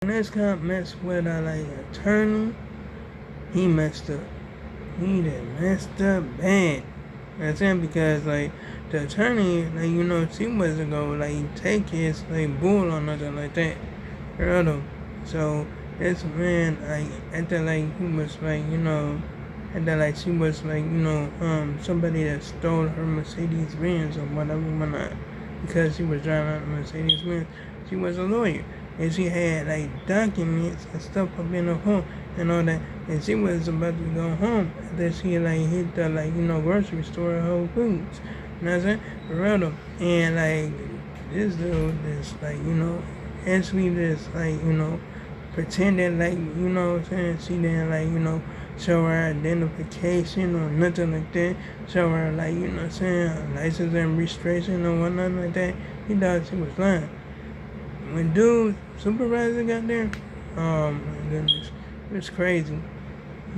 When this cop messed with like attorney, he messed up. He done messed up bad. That's him because like the attorney, she wasn't gonna take his bull or nothing like that. Heard him. So this man after he was after she was somebody that stole her Mercedes Benz or whatever because she was driving a Mercedes Benz. She was a lawyer and she had documents and stuff up in her home and all that, and she was about to go home after she hit the grocery store at Whole Foods. You know what I'm saying? For real though. And this dude is actually just pretending what I'm saying, she didn't show her identification or nothing like that, show her what I'm saying, license and registration or whatnot like that. He thought she was lying. When dude supervisor got there, oh my goodness, it was crazy.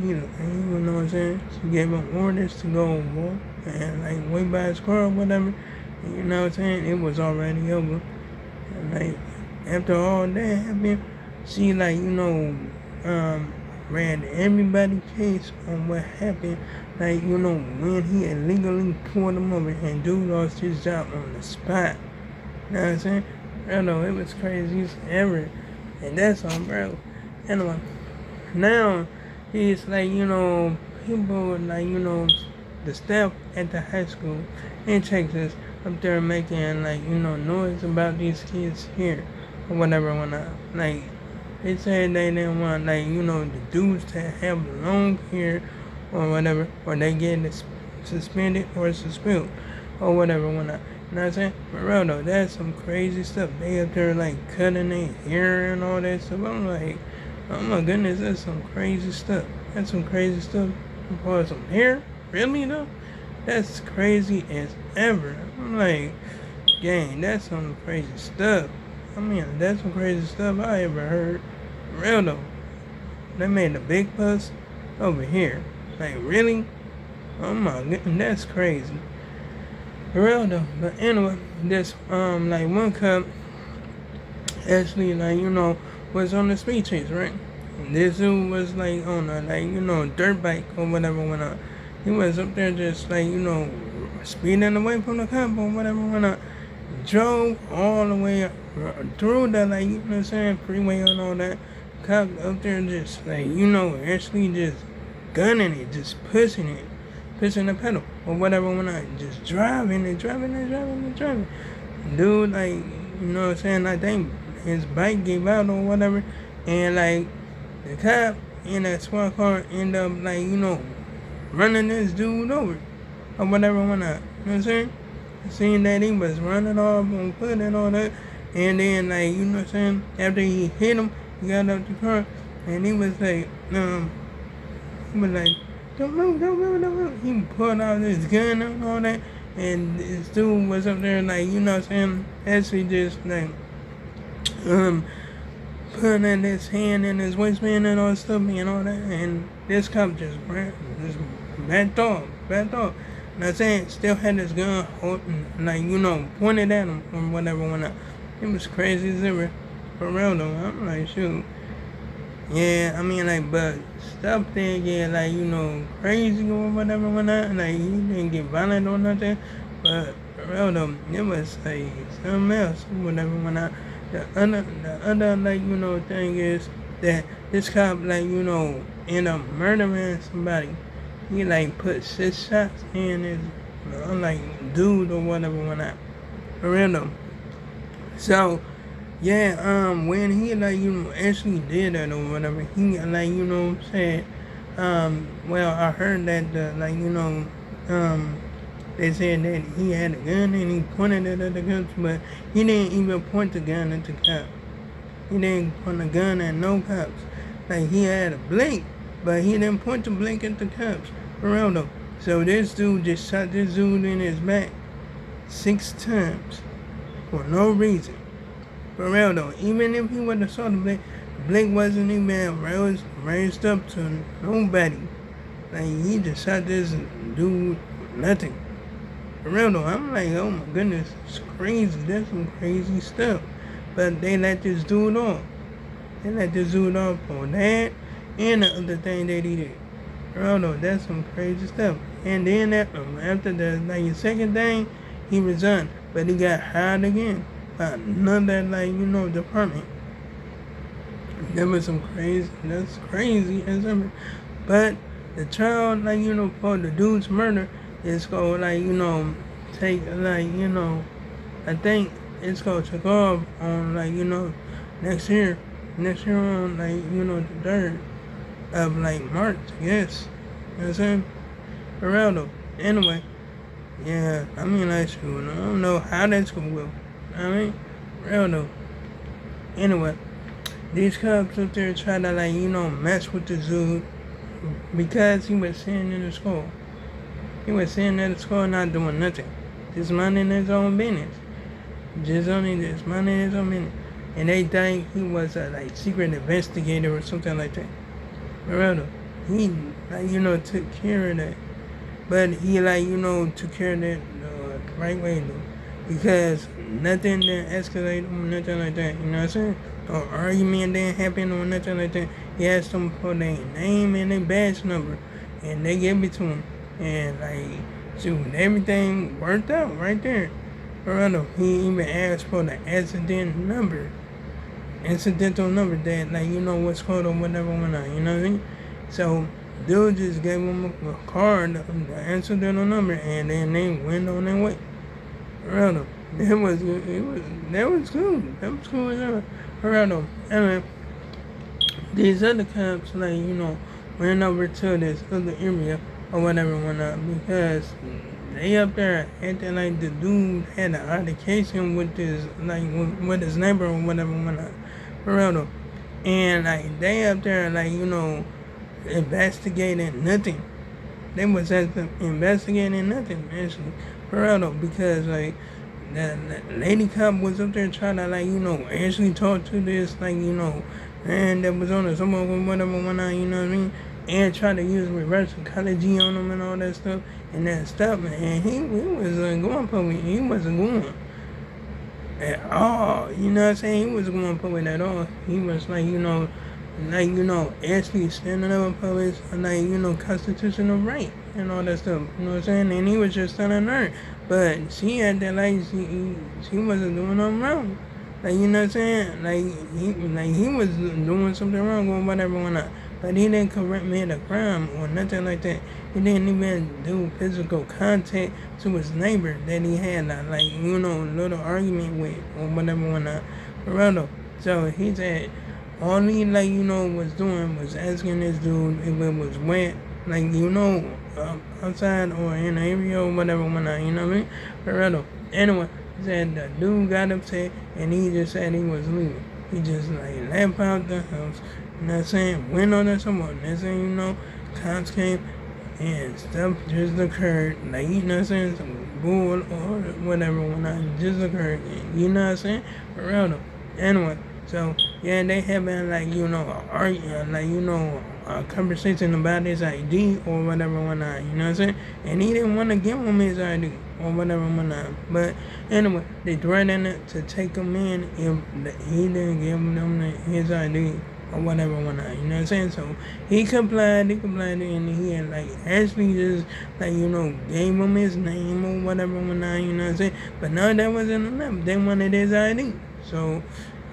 You know what I'm saying? She gave him orders to go walk and wait by his car or whatever. And you know what I'm saying? It was already over. And after all that happened, she read everybody's case on what happened. When he illegally pulled him over and dude lost his job on the spot. You know what I'm saying? I don't know, it was crazy ever. And that's on bro. Anyway, now he's people the staff at the high school in Texas up there making noise about these kids here or whatever when they said they didn't want the dudes to have long hair or whatever, or they get suspended or suspended or whatever when you know what I'm saying? For real though, that's some crazy stuff. They up there cutting their hair and all that stuff. I'm like, oh my goodness, that's some crazy stuff. That's some crazy stuff for some hair? Really though? That's crazy as ever. I'm like, gang, that's some crazy stuff. I mean, that's some crazy stuff I ever heard. For real though. They made a big fuss over here. Really? Oh my goodness, that's crazy. For real though. But anyway, this one cop actually was on the speed chase, right? And this dude was on a dirt bike or whatever when he was up there just speeding away from the cop or whatever when drove all the way through the you know what I'm saying, freeway and all that. Cop up there just actually just gunning it, just pushing the pedal or whatever when just driving. Dude, you know what I'm saying, I think his bike gave out or whatever, and the cop in that squad car end up running this dude over or whatever when you know what I'm saying? Seeing that he was running off on foot and all that, and then you know what I'm saying, after he hit him, he got out the car and he was don't move. He pulled out his gun and all that, and this dude was up there you know what I'm saying, actually just putting his hand in his waistband and all that stuff and all that, and this cop just backed off. And I'm saying, still had his gun holding, pointed at him or whatever when it was crazy as ever. For real though, I'm like, shoot. Yeah, I mean, but stuff didn't get, crazy or whatever when he didn't get violent or nothing. But for real though, it was something else or whatever when the other thing is that this cop end up murdering somebody. He put 6 shots in his dude or whatever when for real though. So yeah, when he actually did that or whatever, he said, well, I heard that they said that he had a gun and he pointed it at the cops, but he didn't even point the gun at the cops. He didn't point the gun at no cops. He had a blink, but he didn't point the blink at the cops. For real though. So this dude just shot this dude in his back 6 times for no reason. For real though. Even if he would have shot the blink wasn't even raised up to nobody. He just shot this dude nothing. For real though, I'm like, oh my goodness, it's crazy. That's some crazy stuff. But they let this dude off. They let this dude off for that and the other thing that he did. Oh no, that's some crazy stuff. And then after the second thing, he resigned, but he got hired again by another department. That was some crazy. That's crazy as ever. But the trial, for the dude's murder, is gonna take I think it's gonna take off on next year. Next year on the 3rd of March, yes. You know what I'm saying? Geraldo. Anyway, yeah, I don't know how that's gonna go. Geraldo. Anyway, these cops up there try to mess with the dude because he was sitting in the school. He was sitting at the school not doing nothing. Just minding his own business. Just minding his own business. And they think he was a secret investigator or something like that. Geraldo, he took care of that. But he took care of that the right way though. Because nothing didn't escalate or nothing like that, you know what I'm saying? Or argument didn't happen or nothing like that. He asked them for their name and their badge number and they gave it to him. And shoot, everything worked out right there. Geraldo, he even asked for the incidental number that what's called or whatever went on, you know what I mean? So dude just gave him a card, the incidental number, and then they went on their way. Geraldo, that was cool. That was cool as ever. Geraldo, anyway, these other cops went over to this other area or whatever whatnot because they up there acting like the dude had an altercation with this with his neighbor or whatever whatnot. Geraldo. And they up there investigating nothing. They was investigating nothing actually. Geraldo, because the lady cop was up there trying to actually talk to this man that was on the smoke or whatever whatnot, you know what I mean? And try to use reverse psychology on him and all that stuff and that stuff, and he wasn't going for me. He wasn't going at all. You know what I'm saying? He wasn't going for it at all. He was actually standing up for his constitutional right and all that stuff. You know what I'm saying? And he was just standing there. But she had that she wasn't doing nothing wrong. You know what I'm saying? He was doing something wrong or whatever whatnot. But he didn't commit a crime or nothing like that. He didn't even do physical contact to his neighbor that he had little argument with or whatever whatnot. Geraldo. So he said all he was doing was asking this dude if it was wet, outside or in the area or whatever whatnot, you know what I mean? Geraldo. Anyway, he said the dude got upset and he just said he was leaving. He just left out the house. You know what I'm saying? Went on to someone. Next thing you know, cops came and stuff just occurred. You know what I'm saying? Some bull or whatever when I just occurred. You know what I'm saying? Geraldo. Anyway, so yeah, they having a conversation about his ID or whatever whatnot. You know what I'm saying? And he didn't want to give him his ID or whatever whatnot. But anyway, they threatened to take him in if he didn't give them his ID. Or whatever whatnot, you know what I'm saying? So he complied, and he had actually just gave him his name or whatever whatnot, you know what I'm saying? But no, that wasn't enough. They wanted his ID. So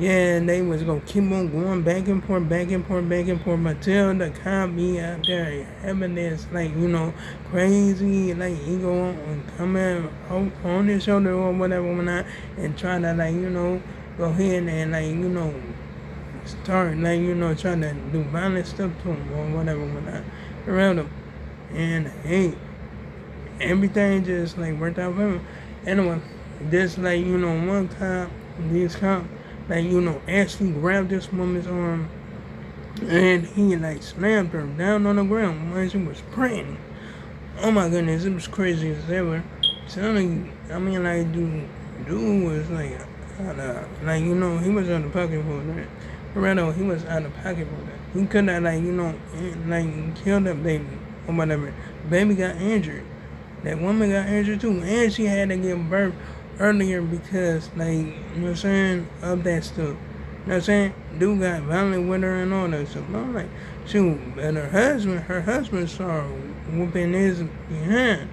yeah, they was gonna keep on going back and forth until the cop be out there having this crazy ego and coming on his shoulder or whatever whatnot and trying to go ahead and start trying to do violent stuff to him or whatever whatnot around him. And hey, everything just worked out for him. Anyway, this one cop, this cop actually grabbed this woman's arm and he slammed her down on the ground while she was praying. Oh my goodness, it was crazy as ever. Telling you, I mean dude was he was out of pocket for that. Geraldo, he was out of pocket for that. He could have killed that baby or whatever. Baby got injured. That woman got injured too, and she had to give birth earlier because you know what I'm saying, of that stuff. You know what I'm saying? Dude got violent with her and all that stuff. I'm like, shoot, but her husband started whooping his behind.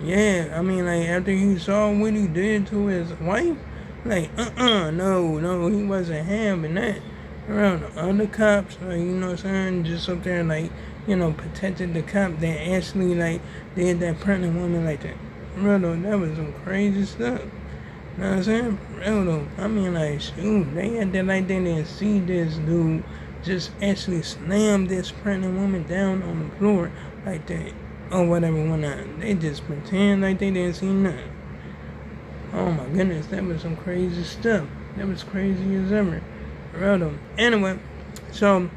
Yeah, I mean, like, after he saw what he did to his wife, like, no, he wasn't having that. Around the other cops, like, you know what I'm saying, just up there, like, protected the cop that actually, like, did that pregnant woman like that. Real though, that was some crazy stuff. You know what I'm saying? Real though, I mean, like, shoot, they acted like they didn't see this dude just actually slam this pregnant woman down on the floor like that. Or whatever went on. They just pretend like they didn't see nothing. Oh my goodness, that was some crazy stuff. That was crazy as ever. Real. Anyway, so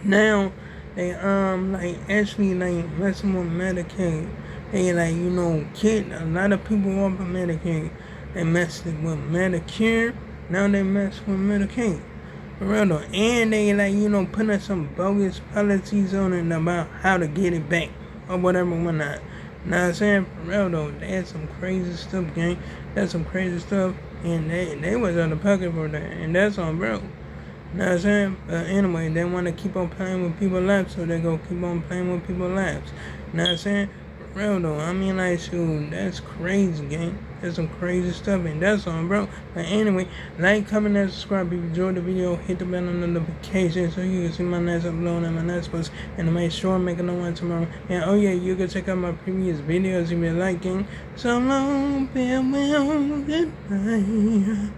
now they like actually like messing with Medicaid. They like kid a lot of people off of Medicaid. They messed it with Medicare. Now they mess with Medicaid. Real though. And they like putting some bogus policies on it about how to get it back or whatever whatnot. Know what I'm saying? For real though, that's some crazy stuff, gang. That's some crazy stuff, and they was out of pocket for that, and that's on bro. Know what I'm saying? But anyway, they want to keep on playing with people's lives, so they go keep on playing with people's lives. Know what I'm saying? For real though, I mean like shoot, that's crazy, gang. That's some crazy stuff, and that's on bro. But anyway, like, comment, and subscribe. If you enjoyed the video, hit the bell on the notification so you can see my next upload and my next post, and to make sure I'm making no one tomorrow. And oh yeah, you can check out my previous videos if you're liking. So long, farewell, goodbye.